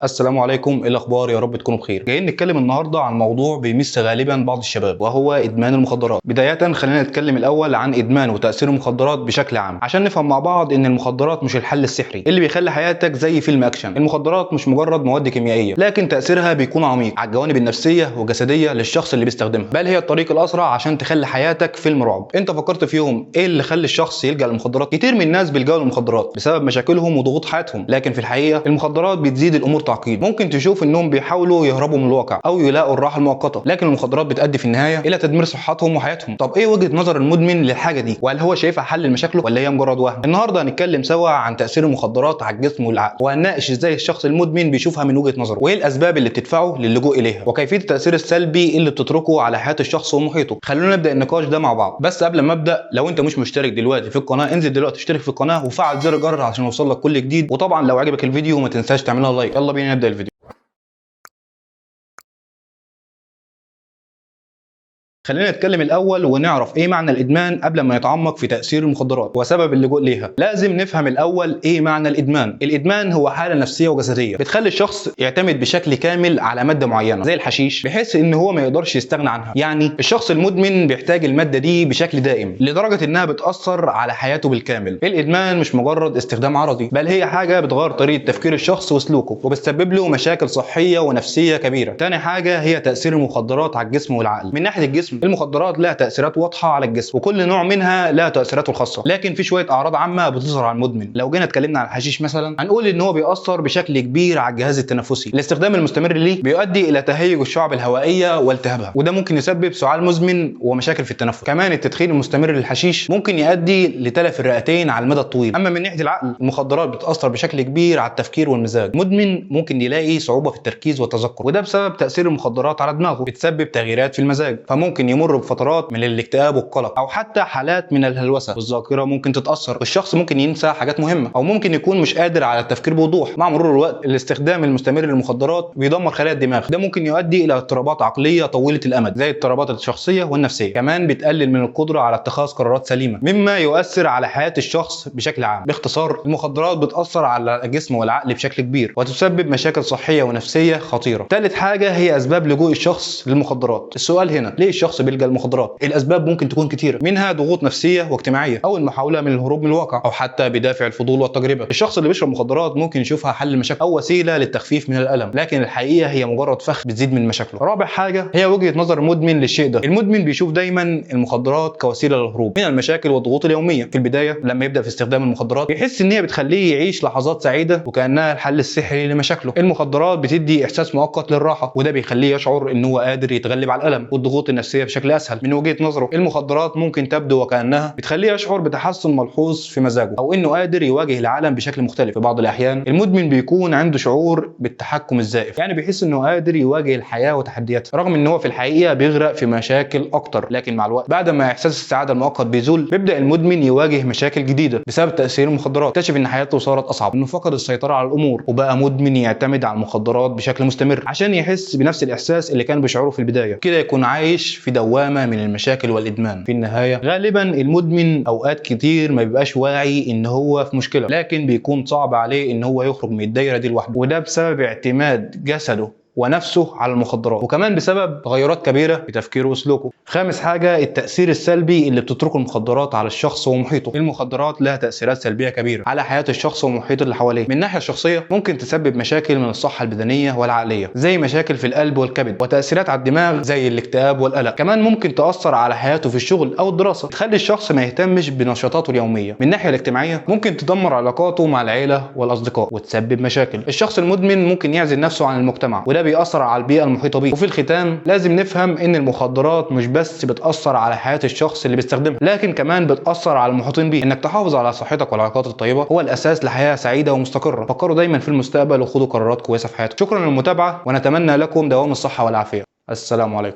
السلام عليكم، ايه الاخبار؟ يا رب تكونوا بخير. جايين نتكلم النهارده عن موضوع بيمس غالبا بعض الشباب، وهو ادمان المخدرات. بدايه خلينا نتكلم الاول عن ادمان وتاثير المخدرات بشكل عام، عشان نفهم مع بعض ان المخدرات مش الحل السحري اللي بيخلي حياتك زي فيلم اكشن. المخدرات مش مجرد مواد كيميائيه، لكن تاثيرها بيكون عميق على الجوانب النفسيه والجسديه للشخص اللي بيستخدمها، بل هي الطريق الاسرع عشان تخلي حياتك فيلم رعب. انت فكرت في يوم ايه اللي خلى الشخص يلجا للمخدرات؟ كتير من الناس بيلجأوا للمخدرات بسبب مشاكلهم وضغوط حياتهم، لكن في الحقيقه المخدرات بتزيد الامور تعقيد. ممكن تشوف انهم بيحاولوا يهربوا من الواقع او يلاقوا الراحه المؤقته، لكن المخدرات بتؤدي في النهايه الى تدمير صحتهم وحياتهم. طب ايه وجهه نظر المدمن للحاجه دي؟ وهل هو شايفها حل لمشاكله ولا هي مجرد وهم؟ النهارده هنتكلم سوا عن تاثير المخدرات على الجسم والعقل، وهنناقش ازاي الشخص المدمن بيشوفها من وجهه نظره، وايه الاسباب اللي بتدفعه للجوء اليها، وكيفيه التاثير السلبي اللي بتتركه على حياه الشخص ومحيطه. خلونا نبدا النقاش ده مع بعض. بس قبل ما ابدا، لو انت مش مشترك دلوقتي في القناه انزل دلوقتي اشترك في القناه وفعل زر الجرس عشان يوصل لك كل جديد، وطبعا لو عجبك الفيديو ما تنساش تعملها لايك. يلا بينا نبدا الفيديو. خلينا نتكلم الاول ونعرف ايه معنى الادمان قبل ما نتعمق في تاثير المخدرات وسبب اللجوء ليها. لازم نفهم الاول ايه معنى الادمان. الادمان هو حاله نفسيه وجسديه بتخلي الشخص يعتمد بشكل كامل على ماده معينه زي الحشيش، بحيث ان هو ما يقدرش يستغنى عنها. يعني الشخص المدمن بيحتاج الماده دي بشكل دائم لدرجه انها بتاثر على حياته بالكامل. الادمان مش مجرد استخدام عرضي، بل هي حاجه بتغير طريقه تفكير الشخص وسلوكه، وبتسبب له مشاكل صحيه ونفسيه كبيره. تاني حاجه هي تاثير المخدرات على الجسم والعقل. من ناحيه الجسم، المخدرات لها تاثيرات واضحه على الجسم، وكل نوع منها لها تاثيراته الخاصه، لكن في شويه اعراض عامه بتظهر على المدمن. لو جينا اتكلمنا عن الحشيش مثلا، هنقول ان هو بيأثر بشكل كبير على الجهاز التنفسي. الاستخدام المستمر ليه بيؤدي الى تهيج الشعب الهوائيه والتهابها، وده ممكن يسبب سعال مزمن ومشاكل في التنفس. كمان التدخين المستمر للحشيش ممكن يؤدي لتلف الرئتين على المدى الطويل. اما من ناحيه العقل، المخدرات بتأثر بشكل كبير على التفكير والمزاج. مدمن ممكن يلاقي صعوبه في التركيز والتذكر، وده بسبب تاثير المخدرات على دماغه. بتسبب تغييرات في المزاج، فممكن يمر بفترات من الاكتئاب والقلق، او حتى حالات من الهلوسه، والذاكره ممكن تتاثر، والشخص ممكن ينسى حاجات مهمه، او ممكن يكون مش قادر على التفكير بوضوح. مع مرور الوقت، الاستخدام المستمر للمخدرات بيدمر خلايا الدماغ، ده ممكن يؤدي الى اضطرابات عقليه طويله الامد زي الاضطرابات الشخصيه والنفسيه. كمان بتقلل من القدره على اتخاذ قرارات سليمه، مما يؤثر على حياه الشخص بشكل عام. باختصار، المخدرات بتاثر على الجسم والعقل بشكل كبير، وتسبب مشاكل صحيه ونفسيه خطيره. ثالث حاجه هي اسباب لجوء الشخص للمخدرات. السؤال هنا، ليه الشخص بيلجأ للمخدرات؟ الاسباب ممكن تكون كتيره، منها ضغوط نفسيه واجتماعيه، او المحاوله من الهروب من الواقع، او حتى بدافع الفضول والتجربه. الشخص اللي بيشرب مخدرات ممكن يشوفها حل المشاكل او وسيله للتخفيف من الالم، لكن الحقيقه هي مجرد فخ بتزيد من مشاكله. رابع حاجه هي وجهه نظر المدمن للشيء ده. المدمن بيشوف دايما المخدرات كوسيله للهروب من المشاكل والضغوط اليوميه. في البدايه لما يبدا في استخدام المخدرات بيحس ان هي بتخليه يعيش لحظات سعيده وكانها الحل السحري لمشاكله. المخدرات بتدي احساس مؤقت للراحه، وده بيخليه يشعر ان هو قادر يتغلب على الالم والضغوط النفسيه بشكل اسهل. من وجهه نظره، المخدرات ممكن تبدو وكأنها بتخليه يشعر بتحسن ملحوظ في مزاجه، أو إنه قادر يواجه العالم بشكل مختلف. في بعض الأحيان المدمن بيكون عنده شعور بالتحكم الزائف، يعني بيحس إنه قادر يواجه الحياة وتحدياتها، رغم إن هو في الحقيقة بيغرق في مشاكل أكتر. لكن مع الوقت، بعد ما إحساس السعادة المؤقت بيزول، بيبدأ المدمن يواجه مشاكل جديدة بسبب تأثير المخدرات. اكتشف إن حياته صارت أصعب، إنه فقد السيطرة على الأمور، وبقى مدمن يعتمد على المخدرات بشكل مستمر عشان يحس بنفس الإحساس اللي كان بيشعره في البداية. كده يكون عايش في دوامة من المشاكل والإدمان. في النهاية، غالبا المدمن اوقات كتير ما بيبقاش واعي ان هو في مشكله، لكن بيكون صعب عليه ان هو يخرج من الدايره دي لوحده، وده بسبب اعتماد جسده ونفسه على المخدرات، وكمان بسبب تغيرات كبيره في تفكيره وسلوكه. خامس حاجه التاثير السلبي اللي بتتركه المخدرات على الشخص ومحيطه. المخدرات لها تاثيرات سلبيه كبيره على حياه الشخص ومحيطه اللي حواليه. من الناحيه الشخصيه، ممكن تسبب مشاكل من الصحه البدنيه والعقليه زي مشاكل في القلب والكبد، وتاثيرات على الدماغ زي الاكتئاب والقلق. كمان ممكن تاثر على حياته في الشغل او الدراسه، تخلي الشخص ما يهتمش بنشاطاته اليوميه. من الناحيه الاجتماعيه، ممكن تدمر علاقاته مع العيله والاصدقاء وتسبب مشاكل. الشخص المدمن ممكن يعزل نفسه عن المجتمع، وده بيأثر على البيئة المحيطة بيه. وفي الختام، لازم نفهم ان المخدرات مش بس بتأثر على حياة الشخص اللي بيستخدمها، لكن كمان بتأثر على المحيطين بيه. انك تحافظ على صحتك والعلاقات الطيبة هو الاساس لحياة سعيدة ومستقرة. فكروا دايما في المستقبل وخدوا قرارات كويسة في حياتكم. شكرا للمتابعة، ونتمنى لكم دوام الصحة والعافية. السلام عليكم.